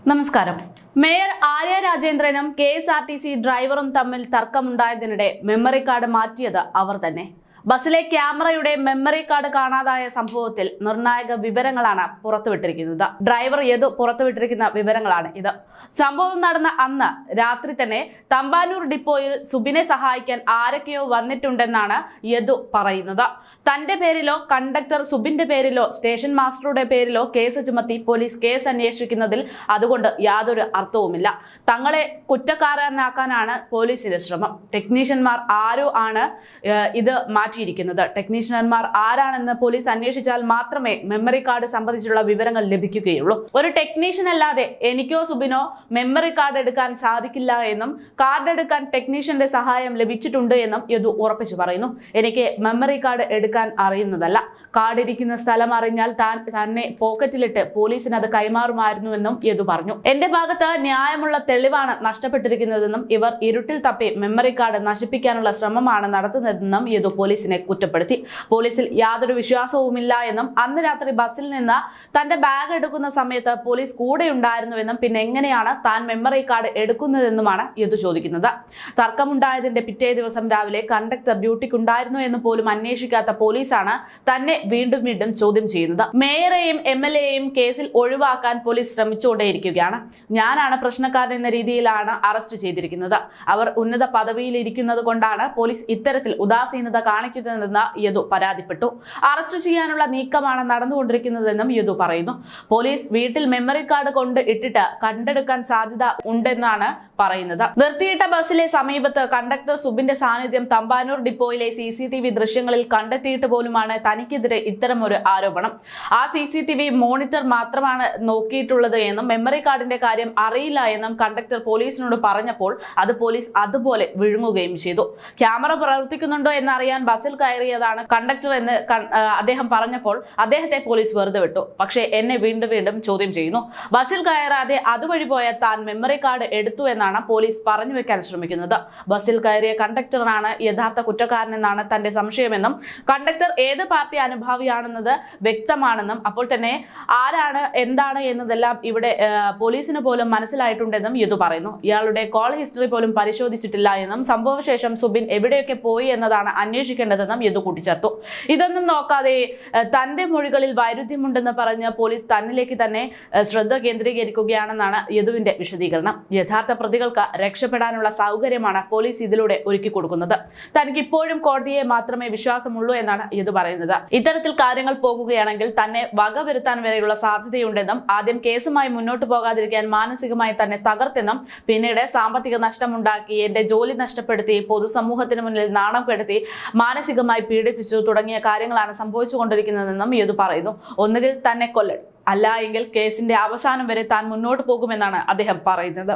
നമസ്കാരം. Mayor Arya രാജേന്ദ്രനും KSRTC ഡ്രൈവറും തമ്മിൽ തർക്കമുണ്ടായതിനിടെ മെമ്മറി കാർഡ് മാറ്റിയത് അവർ തന്നെ. ബസ്സിലെ ക്യാമറയുടെ മെമ്മറി കാർഡ് കാണാതായ സംഭവത്തിൽ നിർണായക വിവരങ്ങളാണ് പുറത്തുവിട്ടിരിക്കുന്നത്. ഡ്രൈവർ യദു പുറത്തുവിട്ടിരിക്കുന്ന വിവരങ്ങളാണ് ഇത്. സംഭവം നടന്ന അന്ന് രാത്രി തന്നെ തമ്പാനൂർ ഡിപ്പോയിൽ സുബിനെ സഹായിക്കാൻ ആരൊക്കെയോ വന്നിട്ടുണ്ടെന്നാണ് യദു പറയുന്നത്. തന്റെ പേരിലോ കണ്ടക്ടർ സുബിന്റെ പേരിലോ സ്റ്റേഷൻ മാസ്റ്ററുടെ പേരിലോ കേസ് ചുമത്തി പോലീസ് കേസ് അന്വേഷിക്കുന്നതിൽ അതുകൊണ്ട് യാതൊരു അർത്ഥവുമില്ല. തങ്ങളെ കുറ്റക്കാരനാക്കാനാണ് പോലീസിന്റെ ശ്രമം. ടെക്നീഷ്യന്മാർ ആരോ ആണ് ഇത് മാറ്റിയിരിക്കുന്നത്. ടെക്നീഷ്യന്മാർ ആരാണെന്ന് പോലീസ് അന്വേഷിച്ചാൽ മാത്രമേ മെമ്മറി കാർഡ് സംബന്ധിച്ചുള്ള വിവരങ്ങൾ ലഭിക്കുകയുള്ളൂ. ഒരു ടെക്നീഷ്യൻ അല്ലാതെ എനിക്കോ സുബിനോ മെമ്മറി കാർഡ് എടുക്കാൻ സാധിക്കില്ല എന്നും കാർഡ് എടുക്കാൻ ടെക്നീഷ്യന്റെ സഹായം ലഭിച്ചിട്ടുണ്ട് എന്നും യദു ഉറപ്പിച്ചു പറയുന്നു. എനിക്ക് മെമ്മറി കാർഡ് എടുക്കാൻ അറിയുന്നതല്ല. കാർഡ് ഇരിക്കുന്ന സ്ഥലം അറിഞ്ഞാൽ തന്നെ പോക്കറ്റിലിട്ട് പോലീസിന് അത് കൈമാറുമായിരുന്നുവെന്നും യദു പറഞ്ഞു. എന്റെ ഭാഗത്ത് ന്യായമുള്ള തെളിവാണ് നഷ്ടപ്പെട്ടിരിക്കുന്നതെന്നും ഇവർ ഇരുട്ടിൽ തപ്പി മെമ്മറി കാർഡ് നശിപ്പിക്കാനുള്ള ശ്രമമാണ് നടത്തുന്നതെന്നും യദു പോലീസിനെ കുറ്റപ്പെടുത്തി. പോലീസിൽ യാതൊരു വിശ്വാസവുമില്ല എന്നും അന്ന് രാത്രി ബസ്സിൽ നിന്ന് തന്റെ ബാഗ് എടുക്കുന്ന സമയത്ത് പോലീസ് കൂടെ ഉണ്ടായിരുന്നുവെന്നും പിന്നെ എങ്ങനെയാണ് താൻ മെമ്മറി കാർഡ് എടുക്കുന്നതെന്നുമാണ് യദു ചോദിക്കുന്നത്. തർക്കമുണ്ടായതിന്റെ പിറ്റേ ദിവസം രാവിലെ കണ്ടക്ടർ ഡ്യൂട്ടിക്കുണ്ടായിരുന്നു എന്ന് പോലും അന്വേഷിക്കാത്ത പോലീസാണ് തന്നെ വീണ്ടും വീണ്ടും ചോദ്യം ചെയ്യുന്നത്. മേയറെയും MLA-യെയും കേസിൽ ഒഴിവാക്കാൻ പോലീസ് ശ്രമിച്ചുകൊണ്ടേയിരിക്കുകയാണ്. ഞാനാണ് പ്രശ്നക്കാരൻ എന്ന രീതിയിലാണ് അറസ്റ്റ് ചെയ്തിരിക്കുന്നത്. അവർ ഉന്നത പദവിയിൽ ഇരിക്കുന്നത് കൊണ്ടാണ് പോലീസ് ഇത്തരത്തിൽ ഉദാസീനത കാണിക്കുന്നതെന്ന് യദു പരാതിപ്പെട്ടു. അറസ്റ്റ് ചെയ്യാനുള്ള നീക്കമാണ് നടന്നുകൊണ്ടിരിക്കുന്നതെന്നും യദു പറയുന്നു. പോലീസ് വീട്ടിൽ മെമ്മറി കാർഡ് കൊണ്ട് ഇട്ടിട്ട് കണ്ടെടുക്കാൻ സാധ്യത ഉണ്ടെന്നാണ് പറയുന്നത്. നിർത്തിയിട്ട ബസ്സിലെ സമീപത്ത് കണ്ടക്ടർ സുബിന്റെ സാന്നിധ്യം തമ്പാനൂർ ഡിപ്പോയിലെ CCTV ദൃശ്യങ്ങളിൽ കണ്ടെത്തിയിട്ട് പോലുമാണ് തനിക്കെതിരെ ഇത്തരമൊരു ആരോപണം. ആ CCTV മോണിറ്റർ മാത്രമാണ് നോക്കിയിട്ടുള്ളത് എന്നും മെമ്മറി കാർഡിന്റെ കാര്യം അറിയില്ല എന്നും കണ്ടക്ടർ പോലീസിനോട് പറഞ്ഞപ്പോൾ അത് പോലീസ് അതുപോലെ വിഴുങ്ങുകയും ചെയ്തു. ക്യാമറ പ്രവർത്തിക്കുന്നുണ്ടോ എന്നറിയാൻ ബസ്സിൽ കയറിയതാണ് കണ്ടക്ടർ എന്ന് അദ്ദേഹം പറഞ്ഞപ്പോൾ അദ്ദേഹത്തെ പോലീസ് വെറുതെ വിട്ടു. പക്ഷേ എന്നെ വീണ്ടും വീണ്ടും ചോദ്യം ചെയ്യുന്നു. ബസ്സിൽ കയറാതെ അതുവഴി പോയ താൻ മെമ്മറി കാർഡ് എടുത്തു എന്നാണ് പോലീസ് പറഞ്ഞു വെക്കാൻ ശ്രമിക്കുന്നത്. ബസ്സിൽ കയറിയ കണ്ടക്ടറാണ് യഥാർത്ഥ കുറ്റക്കാരനെന്നാണ് തന്റെ സംശയമെന്നും കണ്ടക്ടർ ഏത് പാർട്ടി അനുഭാവിയാണെന്നത് വ്യക്തമാണെന്നും അപ്പോൾ തന്നെ ആരാണ് എന്താണ് എന്നതെല്ലാം ഇവിടെ പോലീസിന് പോലും മനസ്സിലായിട്ടുണ്ടെന്നും യദു പറയുന്നു. ഇയാളുടെ കോൾ ഹിസ്റ്ററി പോലും പരിശോധിച്ചിട്ടില്ല എന്നും സംഭവശേഷം സുബിൻ എവിടെയൊക്കെ പോയി എന്നതാണ് അന്വേഷിക്കേണ്ടതെന്നും യദു കൂട്ടിച്ചേർത്തു. ഇതൊന്നും നോക്കാതെ തന്റെ മൊഴികളിൽ വൈരുദ്ധ്യമുണ്ടെന്ന് പറഞ്ഞ് പോലീസ് തന്നിലേക്ക് തന്നെ ശ്രദ്ധ കേന്ദ്രീകരിക്കുകയാണെന്നാണ് യദുവിന്റെ വിശദീകരണം. യഥാർത്ഥ പ്രതികൾക്ക് രക്ഷപ്പെടാനുള്ള സൗകര്യമാണ് പോലീസ് ഇതിലൂടെ ഒരുക്കി കൊടുക്കുന്നത്. തനിക്ക് ഇപ്പോഴും കോടതിയെ മാത്രമേ വിശ്വാസമുള്ളൂ എന്നാണ് യദു പറയുന്നത്. ഇത്തരത്തിൽ കാര്യങ്ങൾ പോകുകയാണെങ്കിൽ തന്നെ വകവരുത്താൻ വരെയുള്ള സാധ്യതയുണ്ടെന്നും ആദ്യം കേസുമായി മുന്നോട്ട് പോകാതിരിക്കാൻ മാനസികമായി തന്നെ തകർത്തെന്നും പിന്നീട് സാമ്പത്തിക നഷ്ടമുണ്ടാക്കി എന്റെ ജോലി നഷ്ടപ്പെടുത്തി പൊതുസമൂഹത്തിന് മുന്നിൽ നാണം കെടുത്തി മാനസികമായി പീഡിപ്പിച്ചു തുടങ്ങിയ കാര്യങ്ങളാണ് സംഭവിച്ചുകൊണ്ടിരിക്കുന്നതെന്നും യദു പറയുന്നു. ഒന്നുകിൽ തന്നെ കൊല്ലണം, അല്ല എങ്കിൽ കേസിന്റെ അവസാനം വരെ താൻ മുന്നോട്ട് പോകുമെന്നാണ് അദ്ദേഹം പറയുന്നത്.